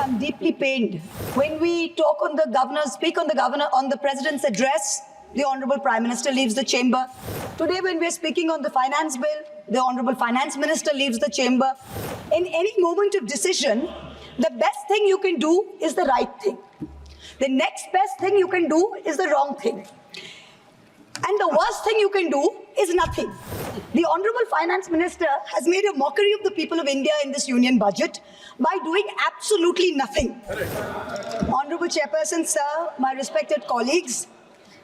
I'm deeply pained. When we talk on the on the president's address, the Honorable Prime Minister leaves the chamber. Today, when we're speaking on the finance bill, the Honorable Finance Minister leaves the chamber. In any moment of decision, the best thing you can do is the right thing. The next best thing you can do is the wrong thing. And the worst thing you can do is nothing. The Honorable Finance Minister has made a mockery of the people of India in this union budget by doing absolutely nothing. Honorable Chairperson, sir, my respected colleagues,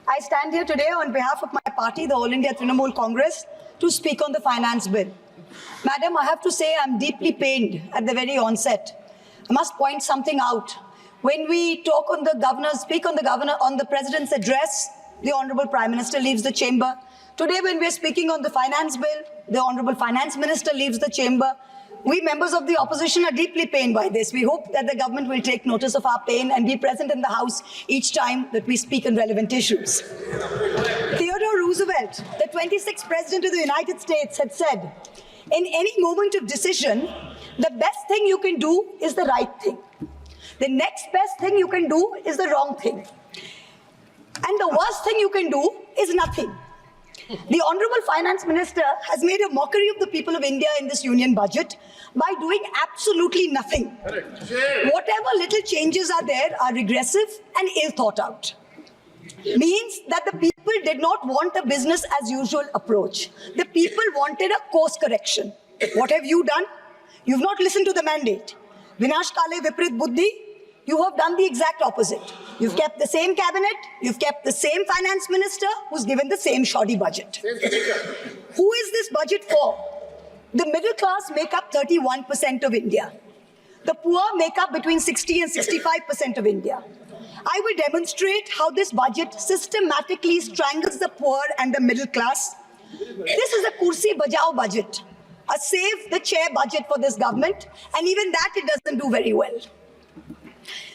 I stand here today on behalf of my party, the All India Trinamool Congress, to speak on the finance bill. Madam, I have to say I'm deeply pained at the very onset. I must point something out. When we talk on on the president's address, the Honorable Prime Minister leaves the chamber. Today, when we're speaking on the finance bill, the Honorable Finance Minister leaves the chamber. We members of the opposition are deeply pained by this. We hope that the government will take notice of our pain and be present in the House each time that we speak on relevant issues. Theodore Roosevelt, the 26th President of the United States, had said, in any moment of decision, the best thing you can do is the right thing. The next best thing you can do is the wrong thing. And the worst thing you can do is nothing. The Honorable Finance Minister has made a mockery of the people of India in this union budget by doing absolutely nothing. Whatever little changes are there are regressive and ill thought out. Means that the people did not want a business as usual approach. The people wanted a course correction. What have you done? You've not listened to the mandate. Vinash Kale Viprit Buddhi, you have done the exact opposite. You've kept the same cabinet, you've kept the same finance minister who's given the same shoddy budget. Who is this budget for? The middle class make up 31% of India. The poor make up between 60 and 65% of India. I will demonstrate how this budget systematically strangles the poor and the middle class. This is a kursi bajao budget, a save the chair budget for this government, and even that it doesn't do very well.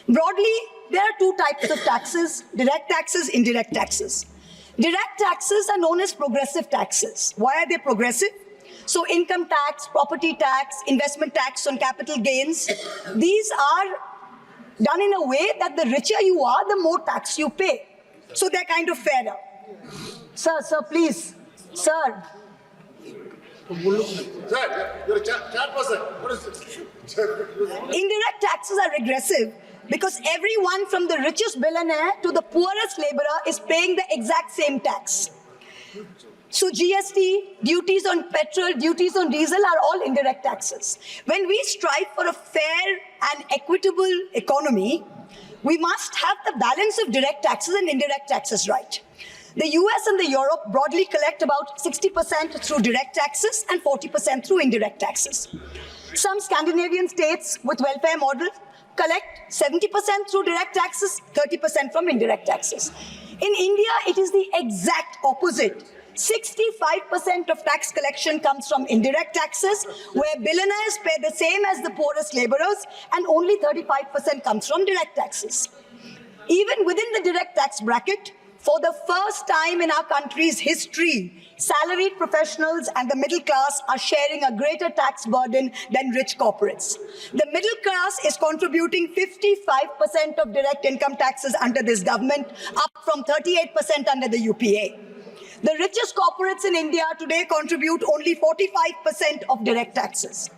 Broadly, there are two types of taxes: direct taxes, indirect taxes. Direct taxes are known as progressive taxes. Why are they progressive? So income tax, property tax, investment tax on capital gains, these are done in a way that the richer you are, the more tax you pay. So they're kind of fairer. Sir, please. Sir. Sir, you're a chat person. What is it? Indirect taxes are regressive because everyone from the richest billionaire to the poorest laborer is paying the exact same tax. So GST, duties on petrol, duties on diesel are all indirect taxes. When we strive for a fair and equitable economy, we must have the balance of direct taxes and indirect taxes right. The US and the Europe broadly collect about 60% through direct taxes and 40% through indirect taxes. Some Scandinavian states with welfare models collect 70% through direct taxes, 30% from indirect taxes. In India, it is the exact opposite. 65% of tax collection comes from indirect taxes, where billionaires pay the same as the poorest laborers, and only 35% comes from direct taxes. Even within the direct tax bracket, for the first time in our country's history, salaried professionals and the middle class are sharing a greater tax burden than rich corporates. The middle class is contributing 55% of direct income taxes under this government, up from 38% under the UPA. The richest corporates in India today contribute only 45% of direct taxes.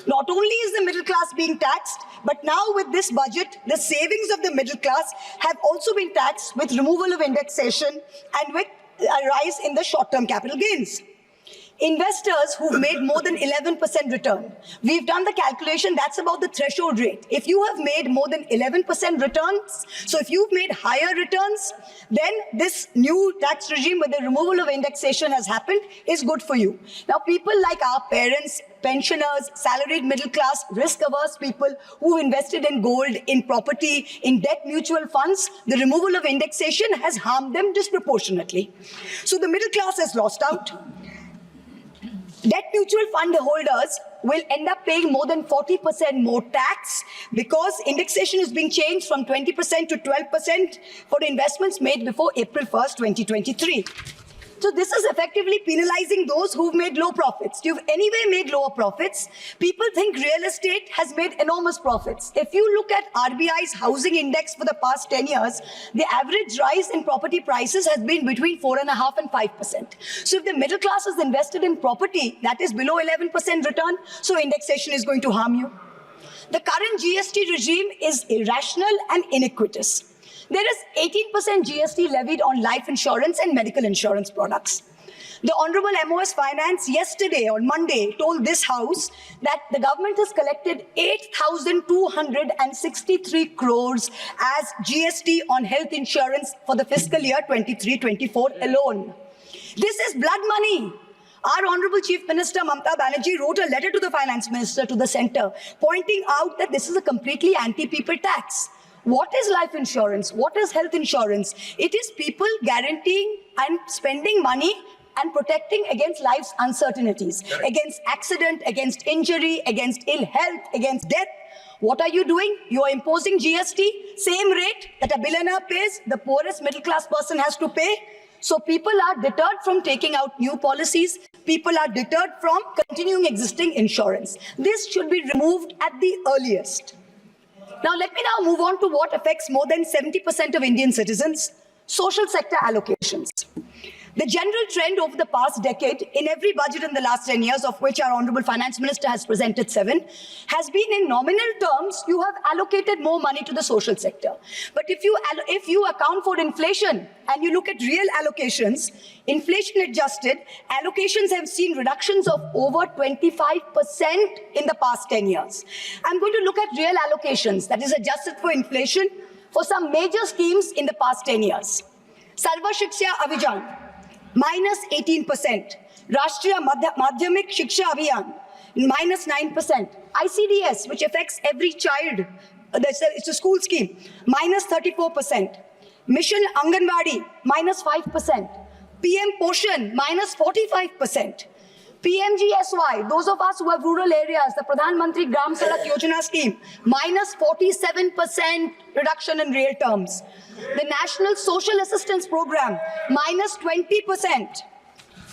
Not only is the middle class being taxed, but now with this budget, the savings of the middle class have also been taxed with removal of indexation and with a rise in the short-term capital gains. Investors who've made more than 11% return, we've done the calculation, that's about the threshold rate. If you have made more than 11% returns, so if you've made higher returns, then this new tax regime with the removal of indexation has happened is good for you. Now, people like our parents, pensioners, salaried middle class, risk-averse people who invested in gold, in property, in debt mutual funds, the removal of indexation has harmed them disproportionately. So the middle class has lost out. Debt mutual fund holders will end up paying more than 40% more tax because indexation is being changed from 20% to 12% for investments made before April 1st, 2023. So this is effectively penalizing those who've made low profits. You've anyway made lower profits. People think real estate has made enormous profits. If you look at RBI's housing index for the past 10 years, the average rise in property prices has been between 4.5% and 5%. So if the middle class is invested in property, that is below 11% return, so indexation is going to harm you. The current GST regime is irrational and iniquitous. There is 18% GST levied on life insurance and medical insurance products. The Honorable MOS Finance yesterday on Monday told this House that the government has collected 8,263 crores as GST on health insurance for the fiscal year 23-24 alone. This is blood money. Our Honorable Chief Minister Mamata Banerjee wrote a letter to the Finance Minister, to the centre, pointing out that this is a completely anti-people tax. What is life insurance? What is health insurance? It is people guaranteeing and spending money and protecting against life's uncertainties, against accident, against injury, against ill health, against death. What are you doing? You are imposing GST, same rate that a billionaire pays, the poorest middle class person has to pay. So people are deterred from taking out new policies. People are deterred from continuing existing insurance. This should be removed at the earliest. Now, let me now move on to what affects more than 70% of Indian citizens, social sector allocations. The general trend over the past decade, in every budget in the last 10 years, of which our Honorable Finance Minister has presented 7, has been in nominal terms, you have allocated more money to the social sector. But if you account for inflation and you look at real allocations, inflation adjusted, allocations have seen reductions of over 25% in the past 10 years. I'm going to look at real allocations, that is adjusted for inflation, for some major schemes in the past 10 years. Sarva Shiksha Abhijan, minus 18%. Rashtriya Madhyamik Shiksha Abhiyan, minus 9%. ICDS, which affects every child, it's a school scheme, minus 34%. Mission Anganwadi, minus 5%. PM Poshan, minus 45%. PMGSY, those of us who have rural areas, the Pradhan Mantri Gram Sadak Yojana scheme, minus 47% reduction in real terms. The National Social Assistance Program, minus 20%.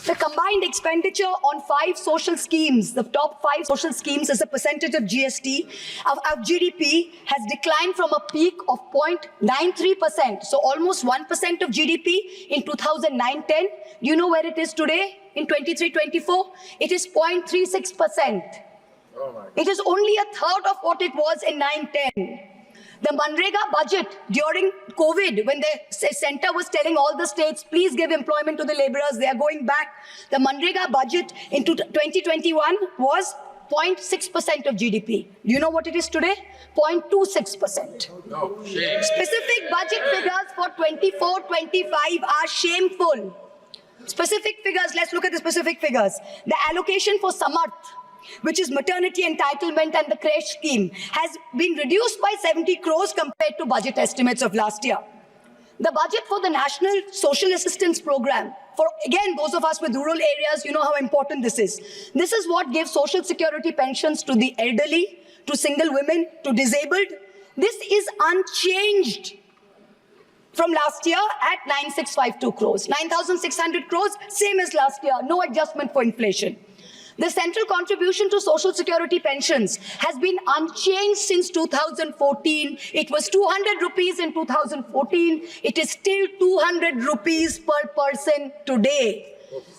The combined expenditure on 5 social schemes, the top 5 social schemes as a percentage of GST, of GDP, has declined from a peak of 0.93%. So almost 1% of GDP in 2009-10. Do you know where it is today in 23-24? It is 0.36%. It is only a third of what it was in 9-10. The Manrega budget during COVID, when the centre was telling all the states, please give employment to the labourers, they are going back. The Manrega budget in 2021 was 0.6% of GDP. Do you know what it is today? 0.26%. No. Specific budget figures for 24-25 are shameful. Specific figures, let's look at the specific figures. The allocation for Samarth, which is maternity entitlement and the creche scheme, has been reduced by 70 crores compared to budget estimates of last year. The budget for the National Social Assistance Program, for again, those of us with rural areas, you know how important this is. This is what gives social security pensions to the elderly, to single women, to disabled. This is unchanged from last year at 9,652 crores. 9,600 crores, same as last year, no adjustment for inflation. The central contribution to social security pensions has been unchanged since 2014. It was 200 rupees in 2014. It is still 200 rupees per person today.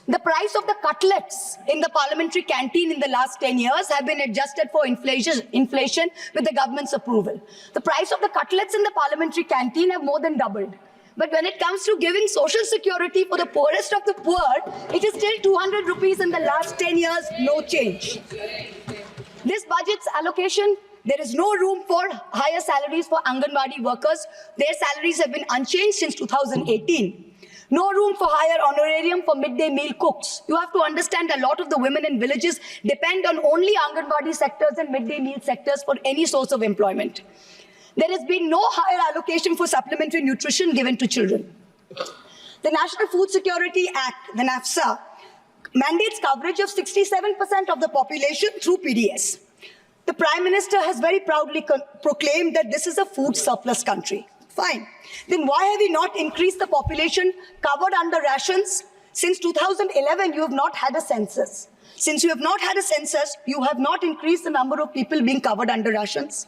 The price of the cutlets in the parliamentary canteen in the last 10 years have been adjusted for inflation with the government's approval. The price of the cutlets in the parliamentary canteen have more than doubled. But when it comes to giving social security for the poorest of the poor, it is still 200 rupees in the last 10 years, no change. This budget's allocation, there is no room for higher salaries for Anganwadi workers. Their salaries have been unchanged since 2018. No room for higher honorarium for midday meal cooks. You have to understand a lot of the women in villages depend on only Anganwadi sectors and midday meal sectors for any source of employment. There has been no higher allocation for supplementary nutrition given to children. The National Food Security Act, the NAFSA, mandates coverage of 67% of the population through PDS. The Prime Minister has very proudly proclaimed that this is a food surplus country. Fine. Then why have we not increased the population covered under rations Since 2011, you have not had a census. Since you have not had a census, you have not increased the number of people being covered under rations.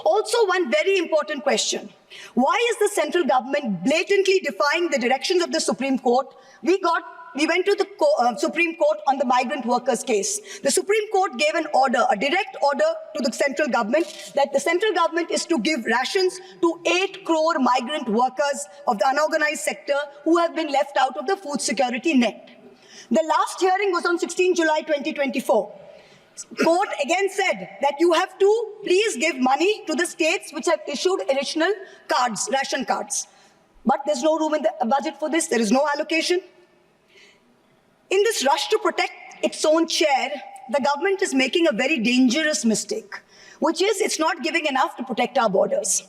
Also, one very important question. Why is the central government blatantly defying the directions of the Supreme Court? We went to the Supreme Court on the migrant workers case. The Supreme Court gave an order, a direct order to the central government that the central government is to give rations to 8 crore migrant workers of the unorganized sector who have been left out of the food security net. The last hearing was on 16 July 2024. Court again said that you have to please give money to the states which have issued additional cards, ration cards. But there's no room in the budget for this. There is no allocation. In this rush to protect its own chair, the government is making a very dangerous mistake, which is it's not giving enough to protect our borders.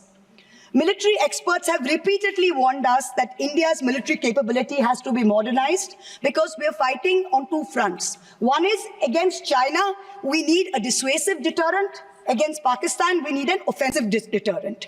Military experts have repeatedly warned us that India's military capability has to be modernized because we are fighting on two fronts. One is against China, we need a dissuasive deterrent. Against Pakistan, we need an offensive deterrent.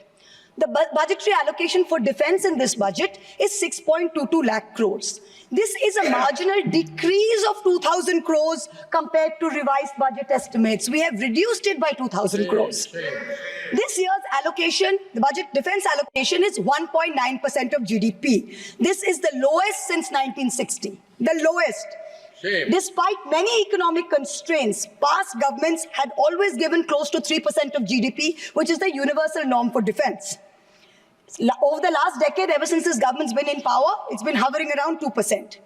The budgetary allocation for defense in this budget is 6.22 lakh crores. This is a marginal decrease of 2,000 crores compared to revised budget estimates. We have reduced it by 2,000 crores. This year's allocation, the budget defense allocation is 1.9% of GDP. This is the lowest since 1960, the lowest. Shame. Despite many economic constraints, past governments had always given close to 3% of GDP, which is the universal norm for defense. Over the last decade, ever since this government's been in power, it's been hovering around 2%.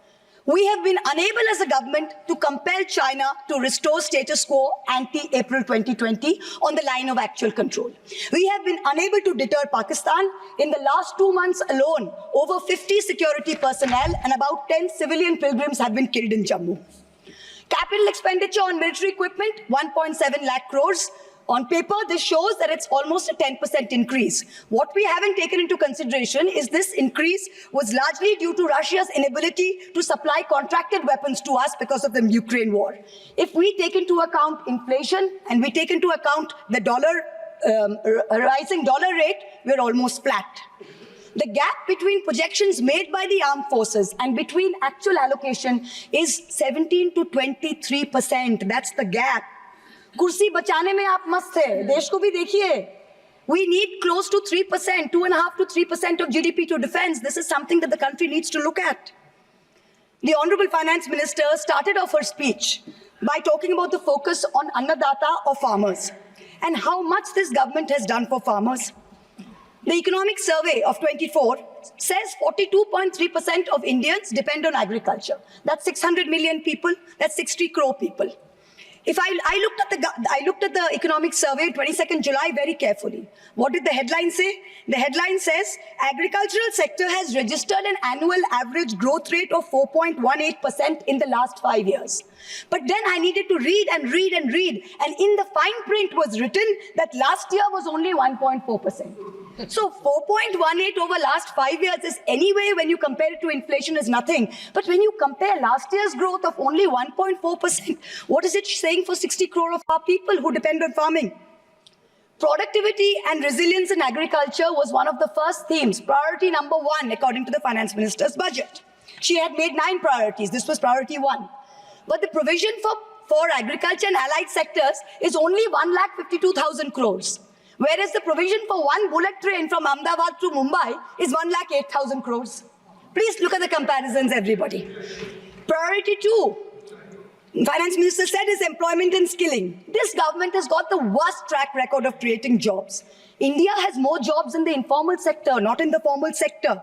We have been unable as a government to compel China to restore status quo ante-April 2020 on the line of actual control. We have been unable to deter Pakistan. In the last 2 months alone, over 50 security personnel and about 10 civilian pilgrims have been killed in Jammu. Capital expenditure on military equipment, 1.7 lakh crores. On paper, this shows that it's almost a 10% increase. What we haven't taken into consideration is this increase was largely due to Russia's inability to supply contracted weapons to us because of the Ukraine war. If we take into account inflation and we take into account the rising dollar rate, we're almost flat. The gap between projections made by the armed forces and between actual allocation is 17 to 23%. That's the gap. कुर्सी बचाने में आप मस्त थे, देश को भी देखिए. We need close to 3%, 2.5 to 3% of GDP to defense. This is something that the country needs to look at. The Honorable Finance Minister started off her speech by talking about the focus on Annadata or farmers and how much this government has done for farmers. The Economic Survey of 24 says 42.3% of Indians depend on agriculture. That's 600 million people, that's 60 crore people. If I looked at the economic survey 22nd July very carefully. What did the headline say? The headline says agricultural sector has registered an annual average growth rate of 4.18% in the last 5 years. But then I needed to read and read and read, and in the fine print was written that last year was only 1.4%. So 4.18 over last 5 years is anyway, when you compare it to inflation, is nothing. But when you compare last year's growth of only 1.4%, what is it saying for 60 crore of our people who depend on farming? Productivity and resilience in agriculture was one of the first themes, priority number 1, according to the Finance Minister's budget. She had made 9 priorities. This was priority 1. But the provision for agriculture and allied sectors is only 1,52,000 crores. Whereas the provision for one bullet train from Ahmedabad to Mumbai is 1,08,000 crores. Please look at the comparisons, everybody. Priority 2, Finance Minister said, is employment and skilling. This government has got the worst track record of creating jobs. India has more jobs in the informal sector, not in the formal sector.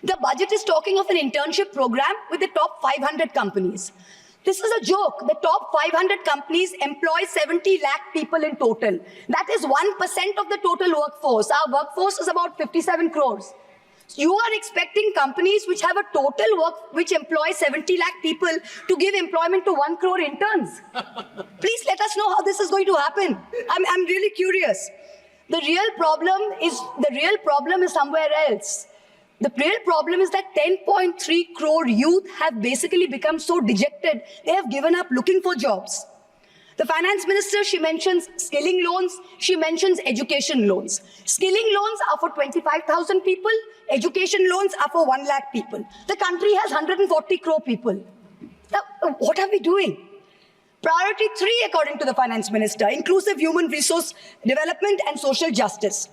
The budget is talking of an internship program with the top 500 companies. This is a joke. The top 500 companies employ 70 lakh people in total. That is 1% of the total workforce. Our workforce is about 57 crores. You are expecting companies which have a total which employ 70 lakh people to give employment to 1 crore interns. Please let us know how this is going to happen. I'm really curious. The real problem is somewhere else. The real problem is that 10.3 crore youth have basically become so dejected, they have given up looking for jobs. The finance minister, she mentions skilling loans, she mentions education loans. Skilling loans are for 25,000 people, education loans are for 1 lakh people. The country has 140 crore people. Now, what are we doing? Priority 3, according to the finance minister, inclusive human resource development and social justice.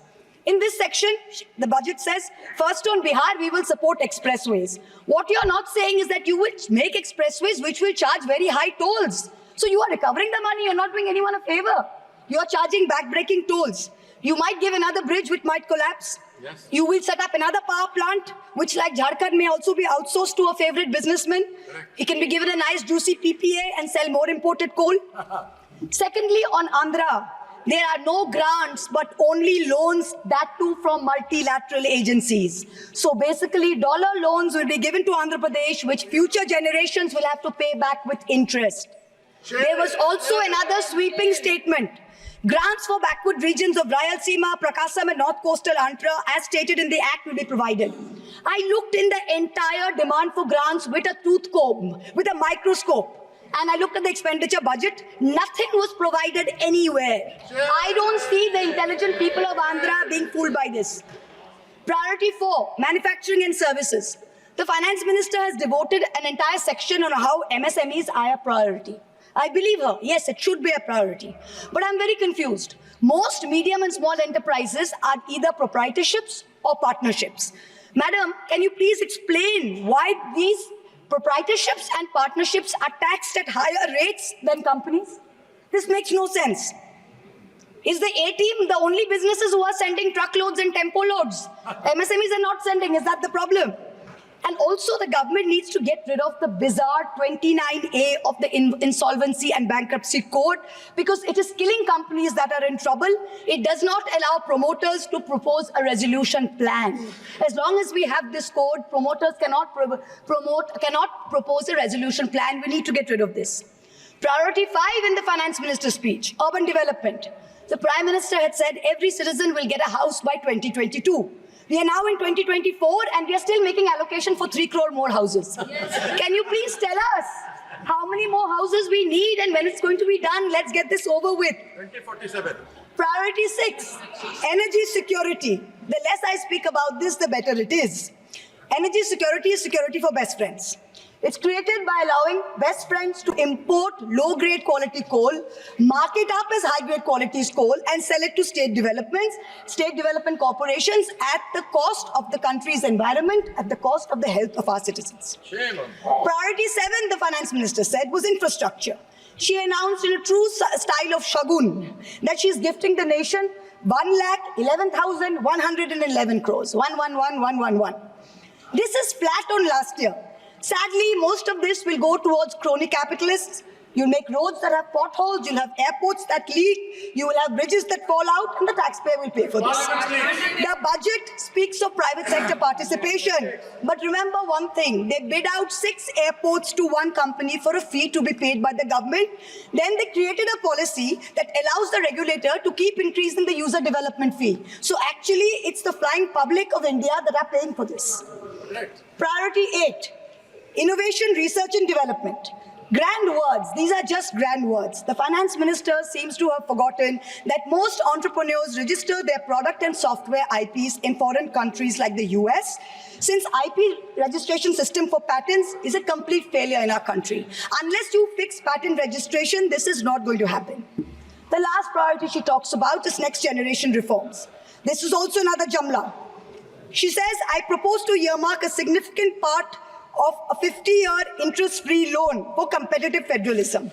In this section, the budget says, first on Bihar, we will support expressways. What you're not saying is that you will make expressways which will charge very high tolls. So you are recovering the money, you're not doing anyone a favor. You're charging back-breaking tolls. You might give another bridge which might collapse. Yes. You will set up another power plant, which like Jharkhand may also be outsourced to a favorite businessman. Correct. He can be given a nice juicy PPA and sell more imported coal. Secondly, on Andhra, there are no grants, but only loans, that too from multilateral agencies. So basically, dollar loans will be given to Andhra Pradesh, which future generations will have to pay back with interest. There was also another sweeping statement. Grants for backward regions of Rayalaseema, Prakasam and North Coastal Andhra, as stated in the Act, will be provided. I looked in the entire demand for grants with a tooth comb, with a microscope, and I looked at the expenditure budget. Nothing was provided anywhere. I don't see the intelligent people of Andhra being fooled by this. Priority 4, manufacturing and services. The finance minister has devoted an entire section on how MSMEs are a priority. I believe her. Yes, it should be a priority. But I'm very confused. Most medium and small enterprises are either proprietorships or partnerships. Madam, can you please explain why these proprietorships and partnerships are taxed at higher rates than companies? This makes no sense. Is the A-team the only businesses who are sending truckloads and tempo loads? MSMEs are not sending. Is that the problem? And also, the government needs to get rid of the bizarre 29A of the Insolvency and Bankruptcy Code, because it is killing companies that are in trouble. It does not allow promoters to propose a resolution plan. As long as we have this code, promoters cannot propose a resolution plan. We need to get rid of this. Priority 5 in the finance minister's speech, urban development. The Prime Minister had said every citizen will get a house by 2022. We are now in 2024 and we are still making allocation for 3 crore more houses. Yes. Can you please tell us how many more houses we need and when it's going to be done? Let's get this over with. 2047. Priority 6, energy security. The less I speak about this, the better it is. Energy security is security for best friends. It's created by allowing best friends to import low-grade quality coal, mark it up as high-grade quality coal, and sell it to state development corporations at the cost of the country's environment, at the cost of the health of our citizens. Shame on. Priority 7, the finance minister said, was infrastructure. She announced in a true style of Shagun that she's gifting the nation 1,11,111 crores. 111,111. This is flat on last year. Sadly, most of this will go towards crony capitalists. You'll make roads that have potholes, you'll have airports that leak, you will have bridges that fall out, and the taxpayer will pay for this. The budget speaks of private sector participation. But remember one thing, they bid out 6 airports to one company for a fee to be paid by the government. Then they created a policy that allows the regulator to keep increasing the user development fee. So actually, it's the flying public of India that are paying for this. Priority 8. Innovation, research and development. Grand words. These are just grand words. The finance minister seems to have forgotten that most entrepreneurs register their product and software IPs in foreign countries like the US, since IP registration system for patents is a complete failure in our country. Unless you fix patent registration, this is not going to happen. The last priority she talks about is next generation reforms. This is also another Jamla. She says, I propose to earmark a significant part of a 50-year interest-free loan for competitive federalism.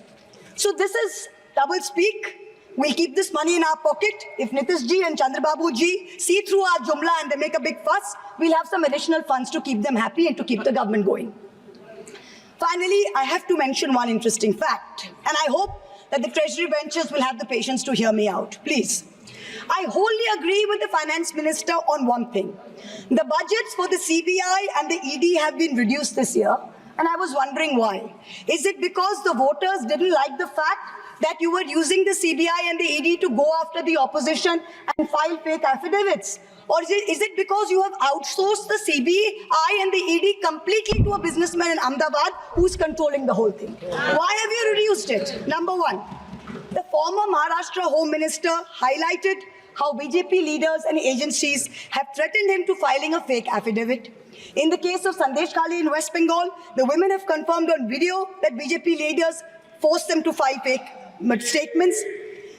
So this is double speak. We'll keep this money in our pocket. If Nitish ji and Chandrababu ji see through our Jumla and they make a big fuss, we'll have some additional funds to keep them happy and to keep the government going. Finally, I have to mention one interesting fact, and I hope that the Treasury benches will have the patience to hear me out. Please. I wholly agree with the finance minister on one thing. The budgets for the CBI and the ED have been reduced this year, and I was wondering why. Is it because the voters didn't like the fact that you were using the CBI and the ED to go after the opposition and file fake affidavits? Or is it because you have outsourced the CBI and the ED completely to a businessman in Ahmedabad who's controlling the whole thing? Why have you reduced it? Number one. The former Maharashtra Home Minister highlighted how BJP leaders and agencies have threatened him to filing a fake affidavit. In the case of Sandesh Khali in West Bengal, the women have confirmed on video that BJP leaders forced them to file fake statements.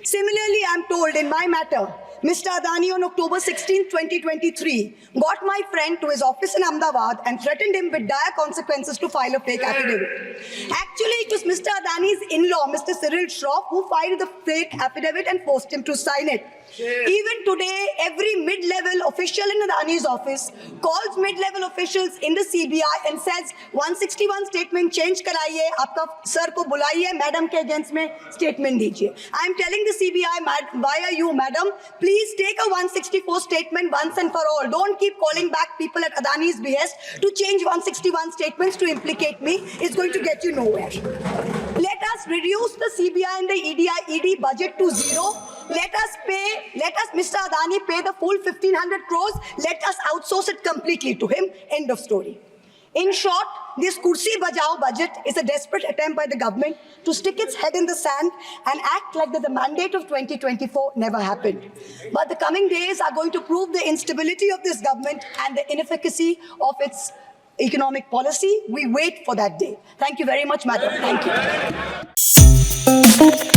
Similarly, I'm told in my matter, Mr. Adani on October 16, 2023, got my friend to his office in Ahmedabad and threatened him with dire consequences to file a fake affidavit. Actually, it was Mr. Adani's in-law, Mr. Cyril Shroff, who filed the fake affidavit and forced him to sign it. Even today, every mid-level official in Adani's office calls mid-level officials in the CBI and says, 161 statement change karaiye, aapka sir ko bulaiye, madam ke against mein statement dijiye. I am telling the CBI via you, madam, please take a 164 statement once and for all. Don't keep calling back people at Adani's behest to change 161 statements to implicate me. It's going to get you nowhere. Let us reduce the CBI and the ED budget to zero. Let us, Mr. Adani, pay the full 1,500 crores. Let us outsource it completely to him. End of story. In short, this Kursi Bajao budget is a desperate attempt by the government to stick its head in the sand and act like that the mandate of 2024 never happened. But the coming days are going to prove the instability of this government and the inefficacy of its economic policy. We wait for that day. Thank you very much, madam. Thank you.